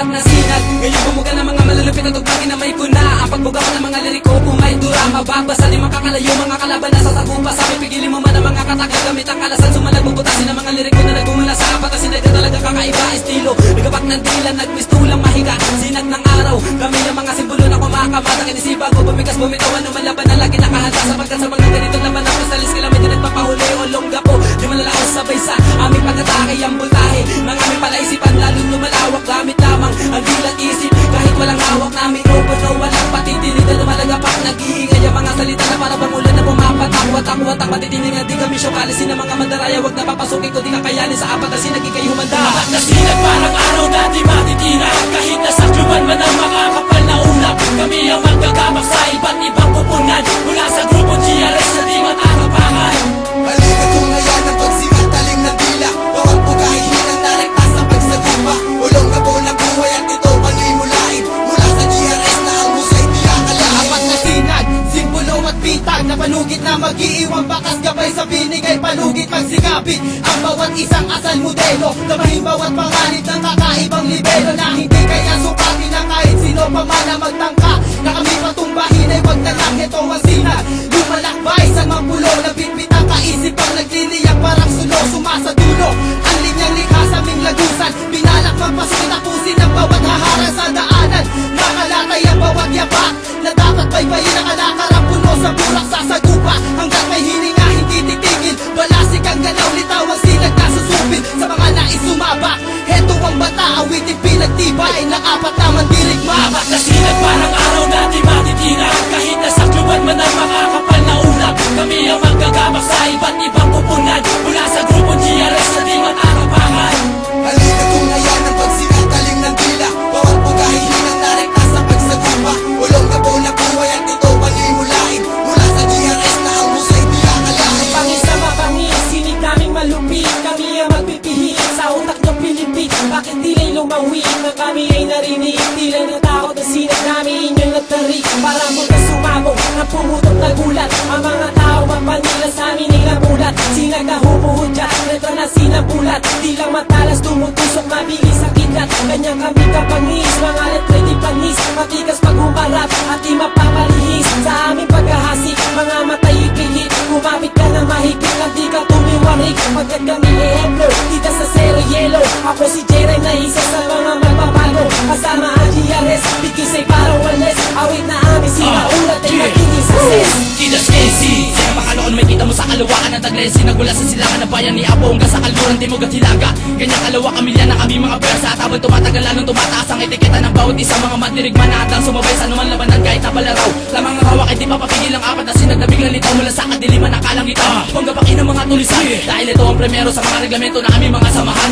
apat na sinag. Ngayon bumuga ng mga malulupit at tugtugin na may kuna. Ang pagbuga ko ng mga liriko kung may dura. Mababasa di makakalayo mga kalaban na sa tagupa. Sabi pigilin mo man ang mga katakal gamit ang kalasan. Sumalag bubutasin ang mga liriko na nagmumula sa apat na sinag na talaga kakaiba estilo. Nagapak ng dila, nagpistulang mahiga. Sinag ng araw, kami ang mga simbolo na kumakamatang inisipa ko. Bumikas bumitawan ng malaban na lagi nakahanda. Sapagkat sa mga ganitong laban na pistalis kila medyo nagpapahuli o longga po. Di malalaos sabay sa aming pagkatake ang bultahe ng aming palaisipan lalong lumalawak. Gamit lamang ang dilat isip kahit walang hawak namin open o walang patitinid na lumalagapak. Nag-iingay ang mga salita na para bang ulan na pumapatak. Watak matitinig na di kami syokalisin ng mga mandaraya. Wag na papasukin ko di kakayanin sa apat na sinag ikay humanda. Apat na sinag parang araw na di matitira. Kahit nasa kluban man ang mga kapal na ulap, kami ang magkagamak sa iba't ibang pupunan. Mula sa grupo GRS na di matatapangan. Halika tungayan ang pagsikat taling ng dila. Bawat bugahin ang narekta sa pagsagupa. Ulong na po ng buhay at ito pano'y mulain. Mula sa GRS na ang musay di akalain. Apat na sinag, simbolo at bitag na panugit na mag-iiwang bakas gabay sa binigay palugit magsigapit. Ang bawat isang asal modelo, labahin bawat panganib ng kakaibang libelo na hindi kaya sukatin ng kahit sino pa man na magtangka. Na kami patumbahin ay wag na lang ito ang sinag. Lumalakbay sa mapulo na bitbit ang kaisip ang nagliliyak parang sulo sumasadulo. Ang linyang likha sa aming lagusan, binalak magpasun tapusin ang bawat haharang sa daanan. Nakalatay ang bawat yapak na dapat baybayin ang alakarang puno sa burak sasagupa. Hanggang may hininga hindi titigil, balasik ang galaw litaw ang sinag na susupin sa mga nais sumabak. Heto ang bata awitin pinagtibay ng apat na mandirigma. Apat na sinag parang araw na di matitira. Kahit nasa kluban man ang mga kapal na ulap, kami ang magkagamak sa iba't ibang pupunan. Mula sa grupo GRS na di matatapangan. Halika tungayan ang pagsikat taling ng dila. Bawat bugahin ang narekta sa pagsagupa. Ulong na po ng buhay at ito pano'y mulain. Mula sa GRS na ang musay di akalain. Pangis na mapangis, sinig naming malupit. Kami ang magpipihit sa utak ng Pilipit. Bakit dilay lumawin na kami ay narinig? Dilay ng takot na sinag namin inyong nagtarik. Para muna sumabog na pumutok na gulat. Ang mga tao mapanila sa amin ay namulat. Sinag na humuhudya, neto na sinabulat. Di lang matalas tumutusok, mabilis ang kidlat. Kanyang kami kapangis, mga letre di panis. Matigas pag humarap at di mapapalihis. Sa aming paghahasik, mga matay ipilit. Kumapit ka ng mahigit na di ka tumiwarik. Pagkat kami ehemplo, dito sa Zero Yellow. Ako si Jeray na isa sa mga magbabago. Kasama ang GRS, bigkisay parang wales. Awit na amin, sinaulat ay magiging success. Kidas KC, sila baka noon may kita mo sa kalawaan ng Taglesi. Nagmula sa silangan ng bayan ni Apo hanggang sa kalburan, Timog at Hilaga. Ganyang kalawa kamilya na kami mga persa. At habang tumatagal lalong tumataas ang etiketa ng bawat isa. Mga mandirigma na handang sumabay sa anuman labanan kahit nabalaraw. Lamang ang hawak ay di mapapigil ang apat na sinag na biglang litaw. Mula sa kadiliman nakalang itaw, panggapakin ng mga tulisan. Dahil ito ang premero sa mga reglamento na aming mga samahan.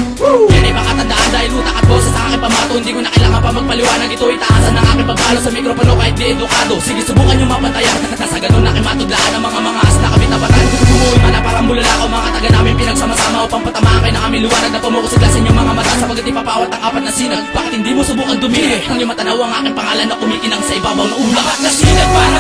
Yan ay makatandaan dahil utak at boses sa aking pamato. Hindi ko na kailangan pa magpaliwanag, ito itaasan ng aking pagpalo sa mikropono kahit di edukado. Sige subukan nyo mapatayan, nasa ganun na kimatuglaan ang mga as na kami tabatan. Bumuhay man na parang bulalakaw, mga taga namin pinagsama-sama upang patamaan kayo ng aming liwanag na pumukusigla sa inyong mga mata. Sapagat ipapawat ang apat na sinag, bakit hindi mo subukan dumili? Nang yung matanaw ang aking pangalan na kumikinang sa ibabaw ng ulap. Apat na sinag para